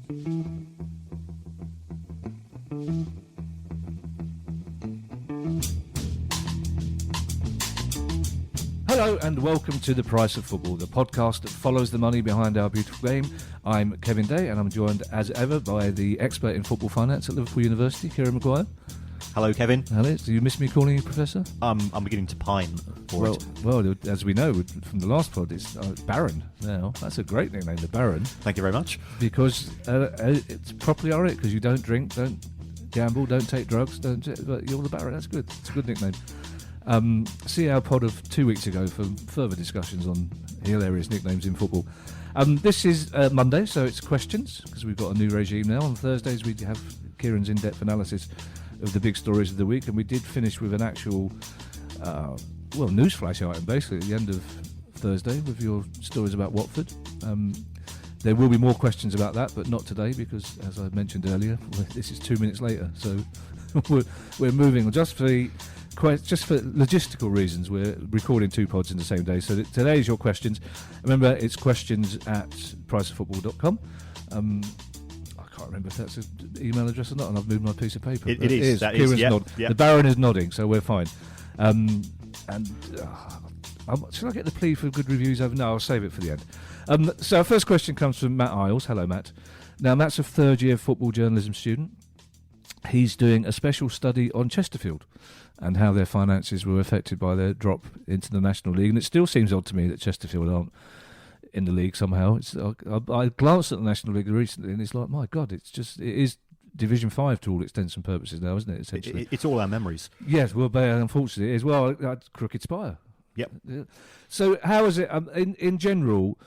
Hello and welcome to The Price of Football, the podcast that follows the money behind our beautiful game. I'm Kevin Day and I'm joined as ever by the expert in football finance at Liverpool University, Kieran Maguire. Hello, Kevin. Hello. Do you miss me calling you Professor? I'm beginning to pine for it. Well, as we know from the last pod, it's Baron now. That's a great nickname, the Baron. Thank you very much. Because it's properly alright, because you don't drink, don't gamble, don't take drugs, but you're the Baron. That's good. It's a good nickname. See our pod of 2 weeks ago for further discussions on hilarious nicknames in football. This is Monday, so it's questions, because we've got a new regime now. On Thursdays, we have Kieran's in-depth analysis of the big stories of the week, and we did finish with an actual newsflash item basically at the end of Thursday with your stories about Watford. There will be more questions about that, but not today, because as I mentioned earlier, this is 2 minutes later, so we're moving on. Just for logistical reasons, we're recording two pods in the same day, so today is your questions. Remember, it's questions@priceoffootball.com. I can't remember if that's an email address or not, and I've moved my piece of paper. It is. That Kieran's is, yep, nodding. yep. The Baron is nodding, so we're fine. Should I get the plea for good reviews over? No, I'll save it for the end. So our first question comes from Matt Isles. Hello, Matt. Now, Matt's a third-year football journalism student. He's doing a special study on Chesterfield and how their finances were affected by their drop into the National League. And it still seems odd to me that Chesterfield aren't in the league somehow. I glanced at the National League recently, and it's like, my God, it is Division 5 to all intents and purposes now, isn't it? Essentially, it's all our memories. Yes, well, unfortunately, it is. Well, Crooked Spire. Yep. Yeah. So, how is it in general?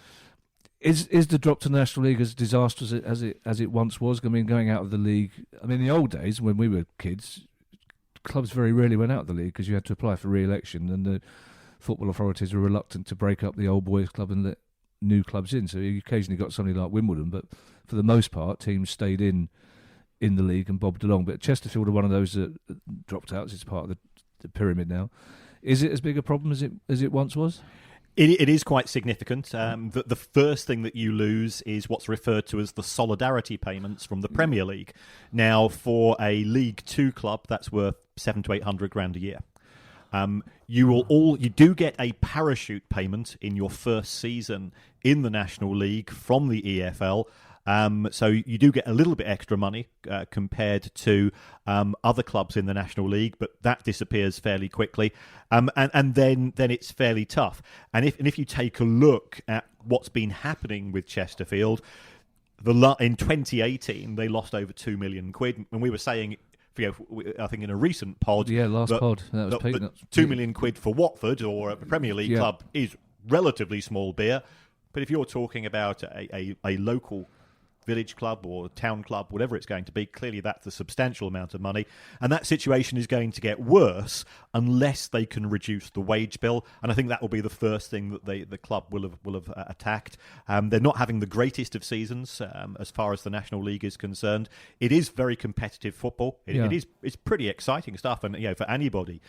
Is the drop to the National League as disastrous as it once was? I mean, going out of the league. I mean, in the old days when we were kids, clubs very rarely went out of the league because you had to apply for re-election, and the football authorities were reluctant to break up the old boys' club and let new clubs in. So you occasionally got something like Wimbledon, but for the most part, teams stayed in the league and bobbed along. But Chesterfield are one of those that dropped out. It's part of the pyramid now. Is it as big a problem as it once was? It is quite significant. The first thing that you lose is what's referred to as the solidarity payments from the Premier League. Now, for a League Two club, that's worth $700 to $800 a year. You do get a parachute payment in your first season in the National League from the EFL. So you do get a little bit extra money compared to other clubs in the National League, but that disappears fairly quickly, and then it's fairly tough. And if you take a look at what's been happening with Chesterfield, in 2018 they lost over £2 million, and we were saying, I think in a recent pod, pod, that was that £2 million for Watford or a Premier League club is relatively small beer, but if you're talking about a local village club or town club, whatever it's going to be, clearly that's a substantial amount of money, and that situation is going to get worse unless they can reduce the wage bill, and I think that will be the first thing that the club will have attacked. They're not having the greatest of seasons as far as the National League is concerned. It is very competitive football. It's pretty exciting stuff, and for anybody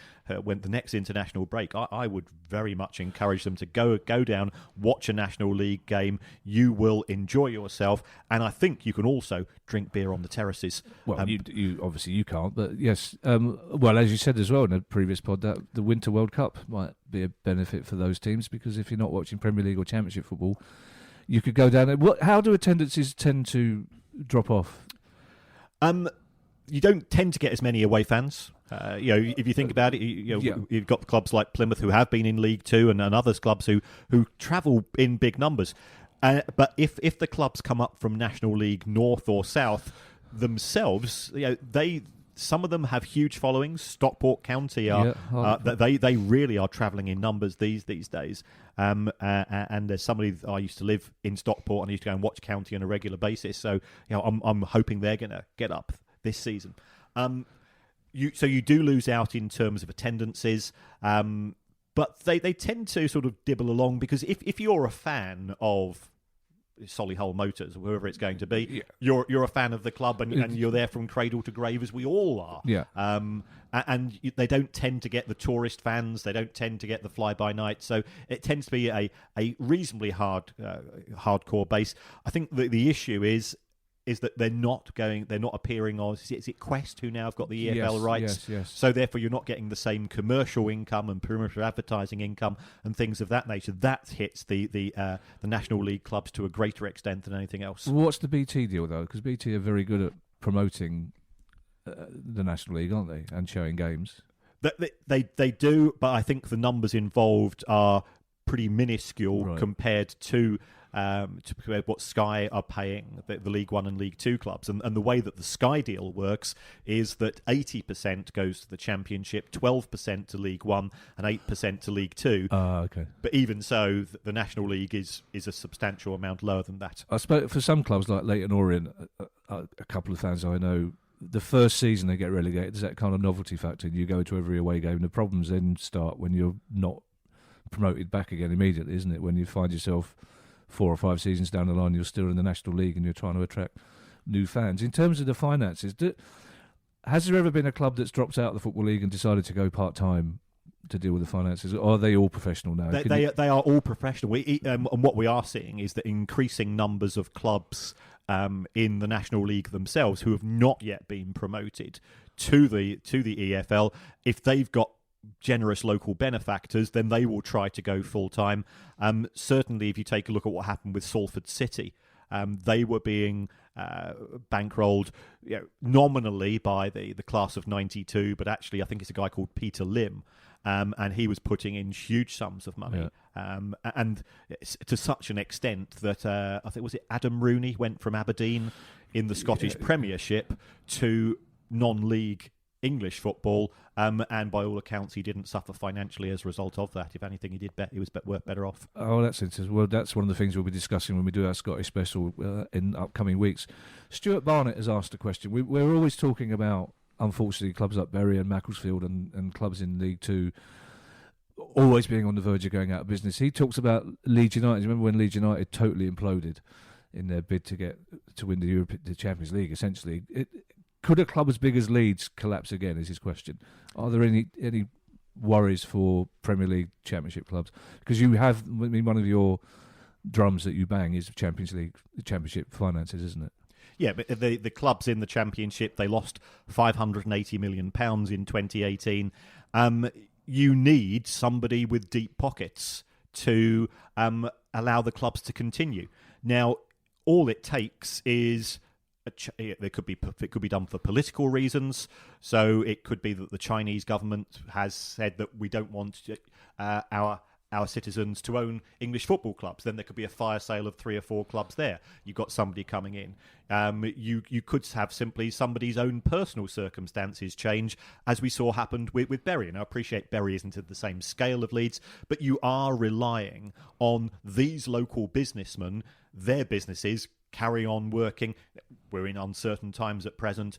when the next international break, I would very much encourage them to go down, watch a National League game. You will enjoy yourself, and I think you can also drink beer on the terraces. Well, you obviously you can't, but yes. Well, as you said as well in a previous pod, that the Winter World Cup might be a benefit for those teams, because if you're not watching Premier League or Championship football, you could go down there. How do attendances tend to drop off? You don't tend to get as many away fans. If you think about it, you've got clubs like Plymouth who have been in League Two, and others clubs who travel in big numbers. But if the clubs come up from National League North or South themselves, some of them have huge followings. Stockport County they really are travelling in numbers these days. And there's somebody I used to live in Stockport, and I used to go and watch County on a regular basis. So I'm hoping they're going to get up this season. So you do lose out in terms of attendances. But they tend to sort of dibble along, because if you're a fan of Solihull Motors or whoever it's going to be, you're a fan of the club, and you're there from cradle to grave, as we all are. Yeah. And they don't tend to get the tourist fans. They don't tend to get the fly-by-night. So it tends to be a reasonably hardcore base. I think the issue is is that they're not appearing on. Is it Quest who now have got the EFL rights? Yes. So therefore, you're not getting the same commercial income and perimeter advertising income and things of that nature. That hits the National League clubs to a greater extent than anything else. Well, what's the BT deal though? Because BT are very good at promoting the National League, aren't they, and showing games. They do, but I think the numbers involved are pretty minuscule compared to what Sky are paying the League One and League Two clubs. And the way that the Sky deal works is that 80% goes to the Championship, 12% to League One, and 8% to League Two. Okay. But even so, the National League is a substantial amount lower than that. I suppose for some clubs like Leyton Orient, a couple of fans I know, the first season they get relegated, there's that kind of novelty factor. You go to every away game. The problems then start when you're not promoted back again immediately, isn't it? When you find yourself 4 or 5 seasons down the line, you're still in the National League and you're trying to attract new fans. In terms of the finances, has there ever been a club that's dropped out of the Football League and decided to go part-time to deal with the finances? Or are they all professional now? They are all professional. And what we are seeing is that increasing numbers of clubs in the National League themselves who have not yet been promoted to the EFL, if they've got generous local benefactors, then they will try to go full-time. Certainly, if you take a look at what happened with Salford City, they were being bankrolled nominally by the class of 92, but actually I think it's a guy called Peter Lim, and he was putting in huge sums of money. And to such an extent that I think, was it Adam Rooney went from Aberdeen in the Scottish Premiership to non-league English football, and by all accounts he didn't suffer financially as a result of that. If anything, he was better off. Oh, that's interesting. Well, that's one of the things we'll be discussing when we do our Scottish special in upcoming weeks. Stuart Barnett has asked a question. We're always talking about, unfortunately, clubs like Bury and Macclesfield and clubs in League Two always being on the verge of going out of business. He talks about Leeds United. Remember when Leeds United totally imploded in their bid to win the Champions League, essentially? Could a club as big as Leeds collapse again, is his question. Are there any worries for Premier League Championship clubs? Because you have, one of your drums that you bang is Champions League, Championship finances, isn't it? Yeah, but the clubs in the Championship, they lost £580 million in 2018. You need somebody with deep pockets to allow the clubs to continue. Now, all it takes is it could be done for political reasons. So it could be that the Chinese government has said that we don't want our citizens to own English football clubs. Then there could be a fire sale of 3 or 4 clubs there. You've got somebody coming in. You could have simply somebody's own personal circumstances change, as we saw happened with Bury. And I appreciate Bury isn't at the same scale of Leeds, but you are relying on these local businessmen, their businesses, carry on working. We're in uncertain times at present.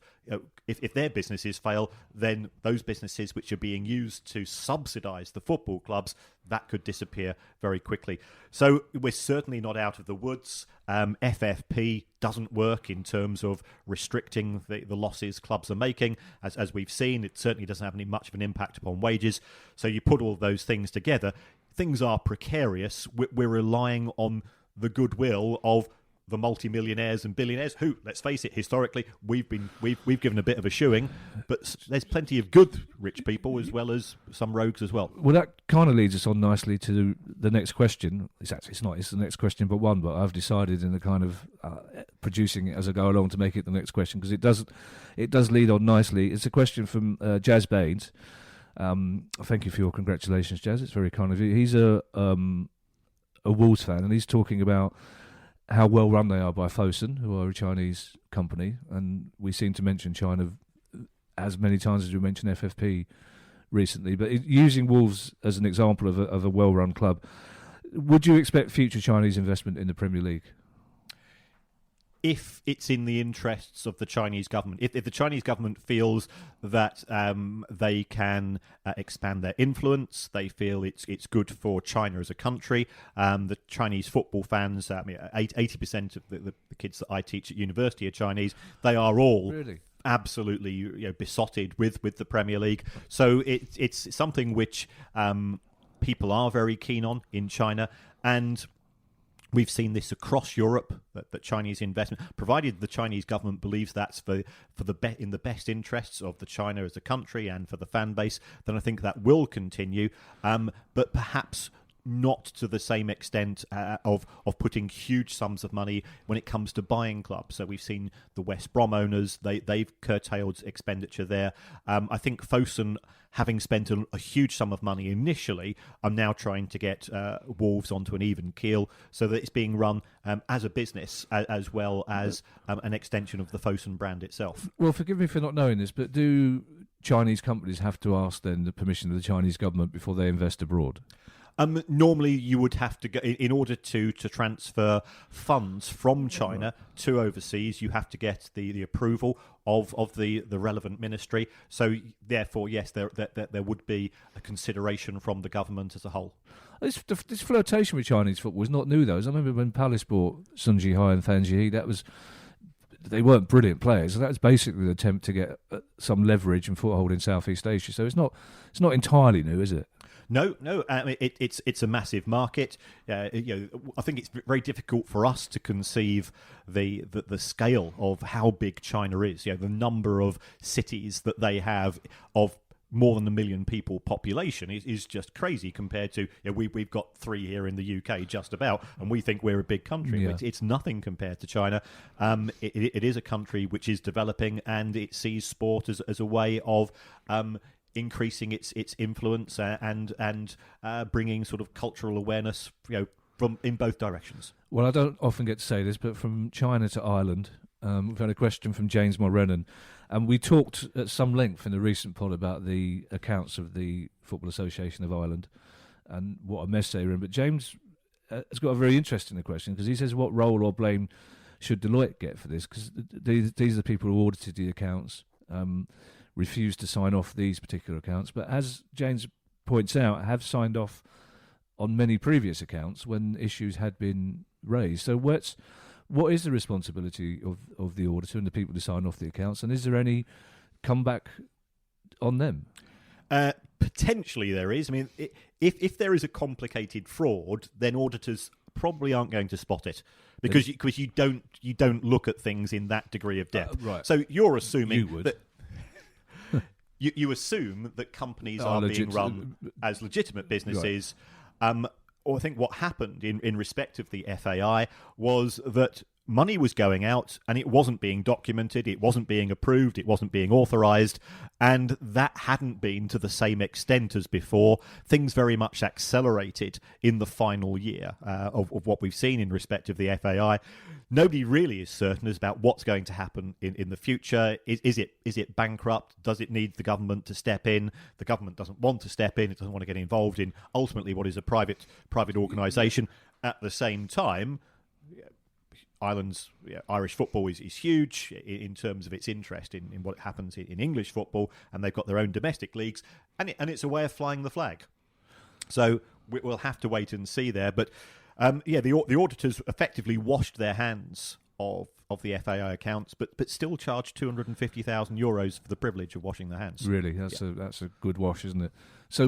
If their businesses fail, then those businesses which are being used to subsidise the football clubs, that could disappear very quickly. So we're certainly not out of the woods. FFP doesn't work in terms of restricting the losses clubs are making. As we've seen, it certainly doesn't have much of an impact upon wages. So you put all those things together, things are precarious. We're relying on the goodwill of the multi-millionaires and billionaires who, let's face it, historically we've given a bit of a shoeing, but there's plenty of good rich people as well as some rogues as well. Well, that kind of leads us on nicely to the next question. It's the next question but I've decided in the kind of producing it as I go along to make it the next question, because it does lead on nicely. It's a question from Jazz Baines. Thank you for your congratulations, Jazz. It's very kind of you. He's a Wolves fan, and he's talking about how well run they are by Fosun, who are a Chinese company, and we seem to mention China as many times as we mentioned FFP recently. But using Wolves as an example of a well-run club, would you expect future Chinese investment in the Premier League? If it's in the interests of the Chinese government, if the Chinese government feels that they can expand their influence, they feel it's good for China as a country. The Chinese football fans, 80% of the kids that I teach at university are Chinese. They are all absolutely besotted with the Premier League. So it's something which people are very keen on in China. And We've seen this across Europe, that Chinese investment, provided the Chinese government believes that's in the best interests of the China as a country and for the fan base, then I think that will continue, but perhaps not to the same extent of putting huge sums of money when it comes to buying clubs. So we've seen the West Brom owners, they've curtailed expenditure there. I think Fosun, having spent a huge sum of money initially, are now trying to get Wolves onto an even keel so that it's being run as a business as well as an extension of the Fosun brand itself. Well, forgive me for not knowing this, but do Chinese companies have to ask then the permission of the Chinese government before they invest abroad? Normally, you would have to go in order to transfer funds from China to overseas. You have to get the approval of the relevant ministry. So, therefore, yes, there would be a consideration from the government as a whole. This flirtation with Chinese football is not new, though. I remember when Palace bought Sun Jihai and Fan Jihai, they weren't brilliant players. So that was basically an attempt to get some leverage and foothold in Southeast Asia. So it's not entirely new, is it? No. It's a massive market. I think it's very difficult for us to conceive the scale of how big China is. The number of cities that they have of more than 1 million people population is just crazy compared to we've got 3 here in the UK just about, and we think we're a big country. Yeah. It's nothing compared to China. It is a country which is developing, and it sees sport as a way of increasing its influence and bringing sort of cultural awareness, from in both directions. Well, I don't often get to say this, but from China to Ireland, we've had a question from James Mulrennan, and we talked at some length in the recent pod about the accounts of the Football Association of Ireland and what a mess they were in. But James has got a very interesting question, because he says, what role or blame should Deloitte get for this? Because these are the people who audited the accounts, refused to sign off these particular accounts, but as James points out, have signed off on many previous accounts when issues had been raised. So what is the responsibility of the auditor and the people who sign off the accounts, and is there any comeback on them? Potentially there is. I mean, if there is a complicated fraud, then auditors probably aren't going to spot it, because you don't look at things in that degree of depth. Right. So you're assuming You would. that you assume that companies are being run as legitimate businesses. Right. Or I think what happened in respect of the FAI was that money was going out and it wasn't being documented, it wasn't being approved, it wasn't being authorised, and that hadn't been to the same extent as before. Things very much accelerated in the final year of what we've seen in respect of the FAI. Nobody really is certain as about what's going to happen in the future. Is it bankrupt? Does it need the government to step in? The government doesn't want to step in. It doesn't want to get involved in ultimately what is a private organisation. At the same time, Irish football is huge in terms of its interest in what happens in English football, and they've got their own domestic leagues, and it's a way of flying the flag. So we'll have to wait and see there. But the auditors effectively washed their hands of the FAI accounts, but still charged €250,000 for the privilege of washing their hands. Really, that's a good wash, isn't it? So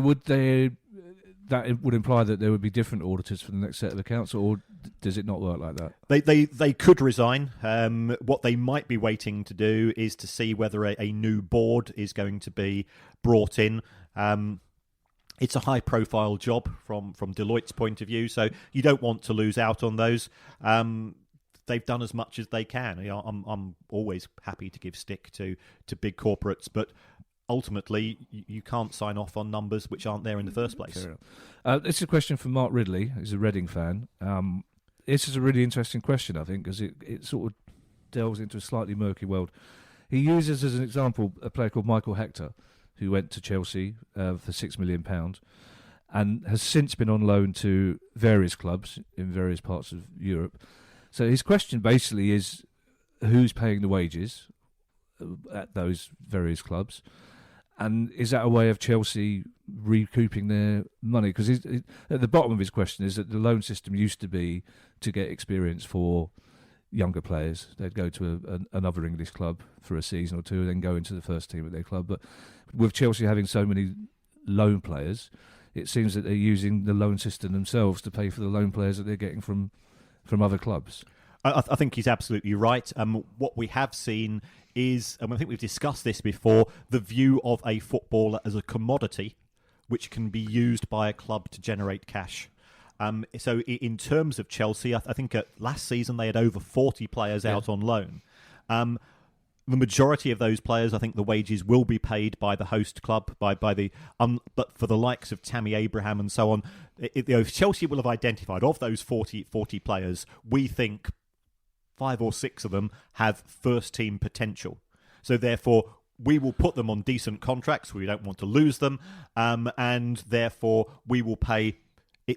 that would imply that there would be different auditors for the next set of accounts, or does it not work like that? They could resign. What they might be waiting to do is to see whether a new board is going to be brought in. It's a high-profile job from Deloitte's point of view, so you don't want to lose out on those. They've done as much as they can. I'm always happy to give stick to big corporates, but ultimately, you can't sign off on numbers which aren't there in the first place. This is a question from Mark Ridley, who's a Reading fan. This is a really interesting question, I think, because it sort of delves into a slightly murky world. He uses as an example a player called Michael Hector, who went to Chelsea for £6 million and has since been on loan to various clubs in various parts of Europe. So his question basically is, who's paying the wages at those various clubs? And is that a way of Chelsea recouping their money? Because at the bottom of his question is that the loan system used to be to get experience for younger players. They'd go to another English club for a season or two and then go into the first team at their club. But with Chelsea having so many loan players, it seems that they're using the loan system themselves to pay for the loan players that they're getting from from other clubs. I think he's absolutely right. What we have seen is, and I think we've discussed this before, the view of a footballer as a commodity which can be used by a club to generate cash. So in terms of Chelsea, I think last season they had over 40 players out on loan. The majority of those players, I think the wages will be paid by the host club, but for the likes of Tammy Abraham and so on, Chelsea will have identified, of those 40 players, we think 5 or 6 of them have first-team potential. So therefore, we will put them on decent contracts. We don't want to lose them. And therefore, we will pay...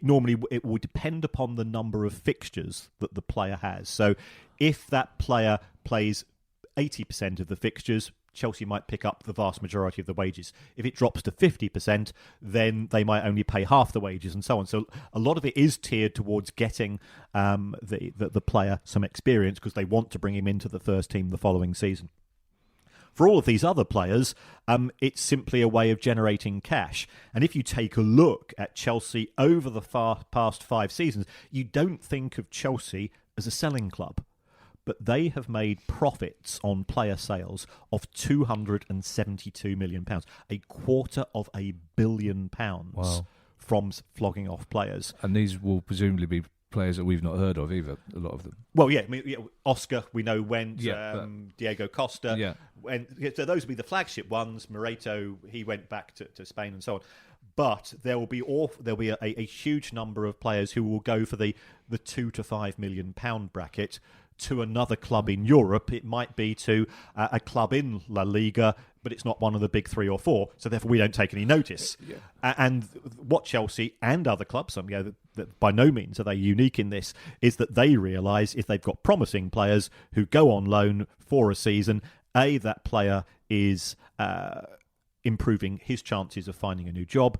Normally, it will depend upon the number of fixtures that the player has. So if that player plays 80% of the fixtures, Chelsea might pick up the vast majority of the wages. If it drops to 50%, then they might only pay half the wages and so on. So a lot of it is tiered towards getting the player some experience because they want to bring him into the first team the following season. For all of these other players, it's simply a way of generating cash. And if you take a look at Chelsea over the past 5 seasons, you don't think of Chelsea as a selling club. But they have made profits on player sales of £272 million, £250 million from flogging off players. And these will presumably be players that we've not heard of either, a lot of them. Well, Oscar, we know went, Diego Costa. Yeah. So those will be the flagship ones. Moreto, he went back to Spain and so on. But there will be a huge number of players who will go for the £2 to £5 million bracket to another club in Europe. It might be to a club in La Liga, but it's not one of the big 3 or 4, so therefore we don't take any notice. Yeah. And what Chelsea and other clubs, that by no means are they unique in this, is that they realise if they've got promising players who go on loan for a season, that player is improving his chances of finding a new job.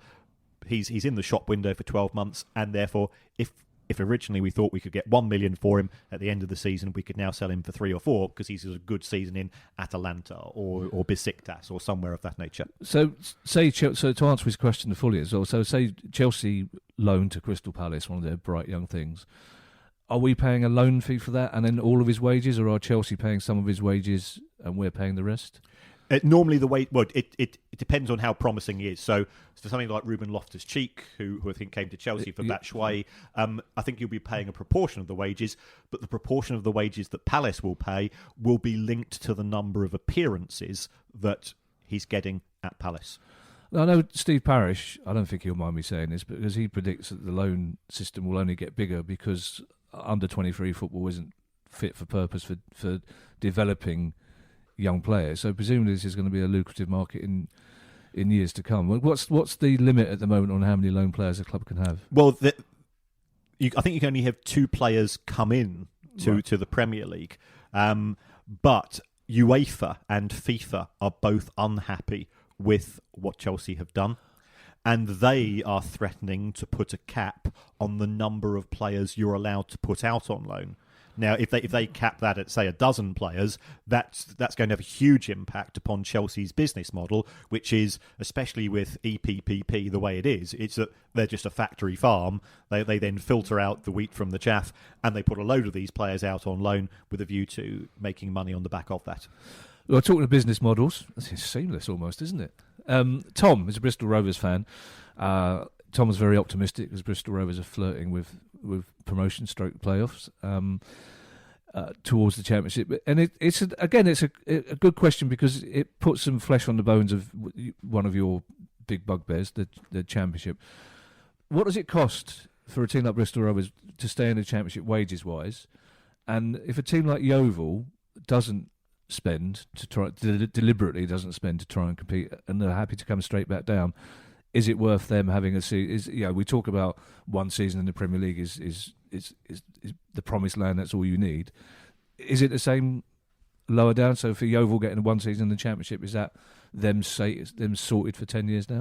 He's in the shop window for 12 months, and therefore if originally we thought we could get 1 million for him at the end of the season, we could now sell him for 3 or 4 because he's a good season in Atalanta or Besiktas or somewhere of that nature. So to answer his question fully as well, so say Chelsea loan to Crystal Palace, one of their bright young things. Are we paying a loan fee for that and then all of his wages, or are Chelsea paying some of his wages and we're paying the rest? Normally it depends on how promising he is. So for something like Ruben Loftus-Cheek, who I think came to Chelsea for Batshuayi, I think you'll be paying a proportion of the wages, but the proportion of the wages that Palace will pay will be linked to the number of appearances that he's getting at Palace. I know Steve Parish, I don't think he'll mind me saying this, because he predicts that the loan system will only get bigger because under-23 football isn't fit for purpose for developing young players. So presumably this is going to be a lucrative market in years to come. What's the limit at the moment on how many loan players a club can have? Well, I think you can only have 2 players come in to the Premier League. But UEFA and FIFA are both unhappy with what Chelsea have done. And they are threatening to put a cap on the number of players you're allowed to put out on loan. Now, if they cap that at, say, 12 players, that's going to have a huge impact upon Chelsea's business model, which is, especially with EPPP the way it is, it's that they're just a factory farm. They then filter out the wheat from the chaff, and they put a load of these players out on loan with a view to making money on the back of that. Well, talking of business models, it's seamless almost, isn't it? Tom is a Bristol Rovers fan. Tom is very optimistic as Bristol Rovers are flirting with promotion stroke playoffs towards the Championship. And it's a good question because it puts some flesh on the bones of one of your big bugbears, the Championship. What does it cost for a team like Bristol Rovers to stay in the Championship wages-wise? And if a team like Yeovil doesn't spend deliberately doesn't spend to try and compete, and they're happy to come straight back down, is it worth them having a season? We talk about one season in the Premier League is the promised land. That's all you need. Is it the same lower down? So for Yeovil getting one season in the Championship, is that them sorted for 10 years now?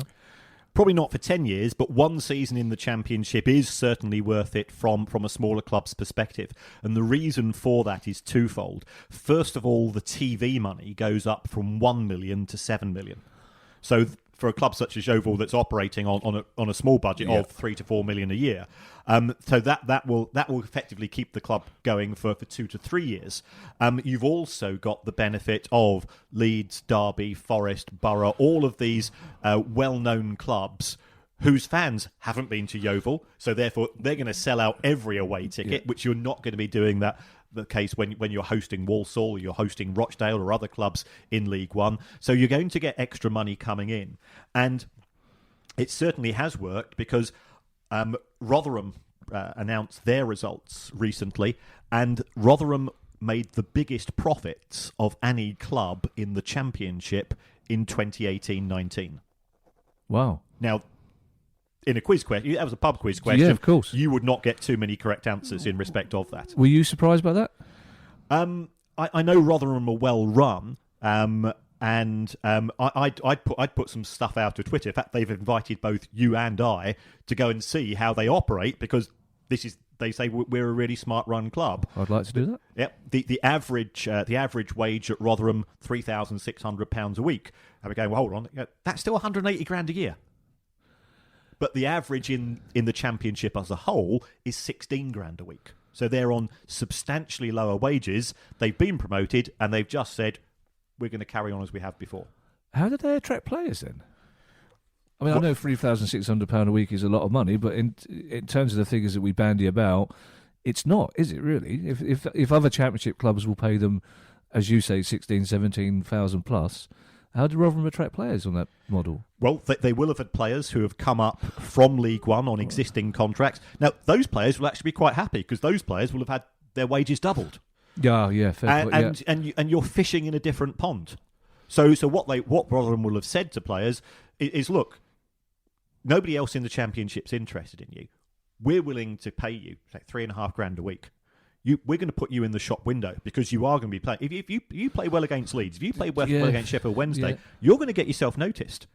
Probably not for 10 years, but one season in the Championship is certainly worth it from a smaller club's perspective. And the reason for that is twofold. First of all, the TV money goes up from 1 million to 7 million. So for a club such as Yeovil that's operating on a small budget of 3 to 4 million a year. So that will effectively keep the club going for 2 to 3 years. You've also got the benefit of Leeds, Derby, Forest, Borough, all of these well-known clubs whose fans haven't been to Yeovil, so therefore they're going to sell out every away ticket, which you're not going to be doing the case when you're hosting Walsall, or you're hosting Rochdale or other clubs in League One. So you're going to get extra money coming in. And it certainly has worked, because Rotherham announced their results recently, and Rotherham made the biggest profits of any club in the Championship in 2018-19. Wow. Now, in a quiz question, that was a pub quiz question. Yeah, of course. You would not get too many correct answers in respect of that. Were you surprised by that? I know Rotherham are well run, and I'd put some stuff out to Twitter. In fact, they've invited both you and I to go and see how they operate, because they say we're a really smart run club. I'd like to do that. Yep. The average wage at Rotherham, £3,600 a week. And we're going, well, hold on, that's still 180 grand a year. But the average in the Championship as a whole is 16 grand a week. So they're on substantially lower wages. They've been promoted, and they've just said, we're going to carry on as we have before. How did they attract players then? I mean, I know £3,600 a week is a lot of money, but in terms of the figures that we bandy about, it's not, is it really? If other Championship clubs will pay them, as you say, 16,000, 17,000 plus, how did Rotherham attract players on that model? Well, they will have had players who have come up from League One on existing contracts. Now, those players will actually be quite happy, because those players will have had their wages doubled. Yeah, fair point. And you're fishing in a different pond. So what Rotherham will have said to players is, look, nobody else in the Championship's interested in you. We're willing to pay you like £3.5 grand a week. We're going to put you in the shop window, because you are going to be playing. If you play well against Leeds, if you play well against Sheffield Wednesday, you're going to get yourself noticed.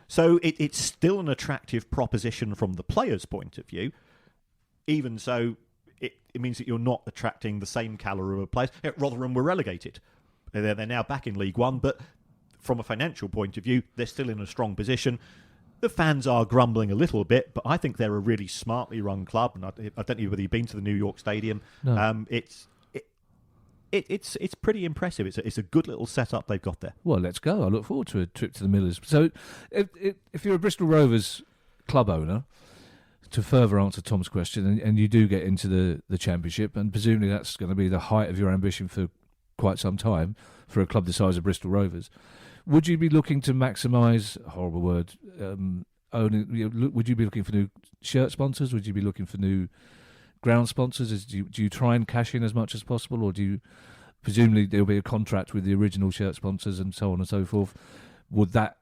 So it's still an attractive proposition from the player's point of view. Even so, it means that you're not attracting the same calibre of players. Rotherham were relegated. They're now back in League One, but from a financial point of view, they're still in a strong position. The fans are grumbling a little bit, but I think they're a really smartly run club. And I don't know whether you've been to the New York Stadium. No. It's pretty impressive. It's a good little setup they've got there. Well, let's go. I look forward to a trip to the Millers. So, if you're a Bristol Rovers club owner, to further answer Tom's question, and you do get into the Championship, and presumably that's going to be the height of your ambition for quite some time for a club the size of Bristol Rovers, would you be looking to maximise, horrible word, would you be looking for new shirt sponsors? Would you be looking for new ground sponsors? Do you try and cash in as much as possible, or do you presumably there'll be a contract with the original shirt sponsors and so on and so forth? Would that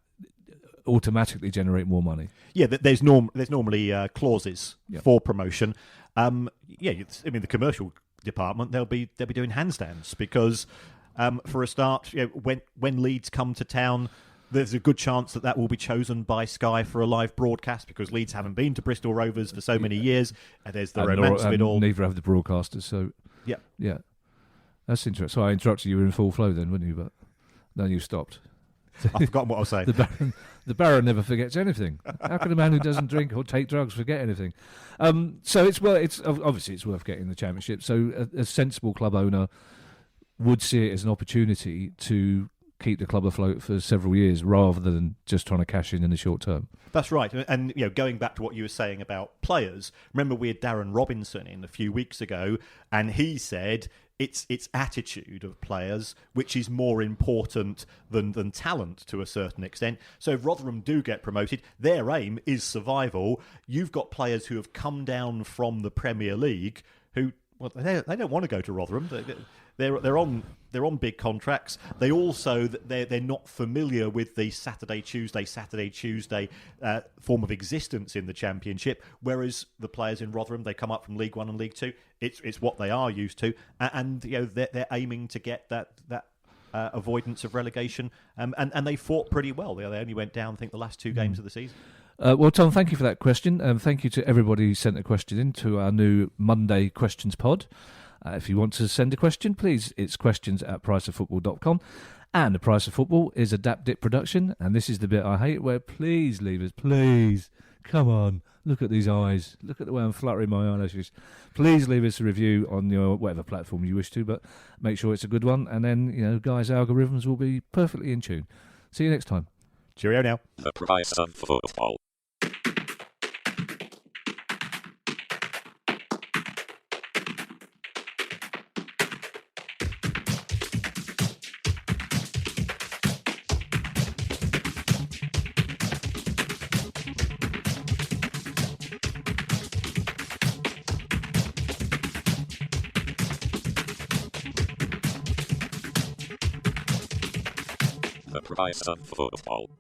automatically generate more money? Yeah, there's normally clauses for promotion. The commercial department they'll be doing handstands, because for a start, when Leeds come to town, there's a good chance that will be chosen by Sky for a live broadcast, because Leeds haven't been to Bristol Rovers for so many years, and there's the romance of it all. Neither have the broadcasters, so yeah, that's interesting. So I interrupted you. You were in full flow then, weren't you? But then you stopped. I've forgotten what I was saying. The Baron never forgets anything. How can a man who doesn't drink or take drugs forget anything? So it's obviously it's worth getting the Championship. So a sensible club owner would see it as an opportunity to keep the club afloat for several years, rather than just trying to cash in the short term. That's right. And going back to what you were saying about players, remember we had Darren Robinson in a few weeks ago, and he said it's attitude of players which is more important than talent to a certain extent. So if Rotherham do get promoted, their aim is survival. You've got players who have come down from the Premier League who, well, they don't want to go to Rotherham. They're on big contracts. They also they're not familiar with the Saturday Tuesday form of existence in the Championship. Whereas the players in Rotherham, they come up from League One and League Two. It's what they are used to, and they're aiming to get that avoidance of relegation. And they fought pretty well. They only went down, I think, the last two games of the season. Well, Tom, thank you for that question. Thank you to everybody who sent a question in to our new Monday Questions pod. If you want to send a question, please, it's questions@priceoffootball.com. And The Price of Football is a Dap Dip production, and this is the bit I hate, where please leave us, please, come on, look at these eyes, look at the way I'm fluttering my eyelashes. Please leave us a review on your whatever platform you wish to, but make sure it's a good one, and then, Guy's algorithms will be perfectly in tune. See you next time. Cheerio now. The Price of Football. The Price of Football.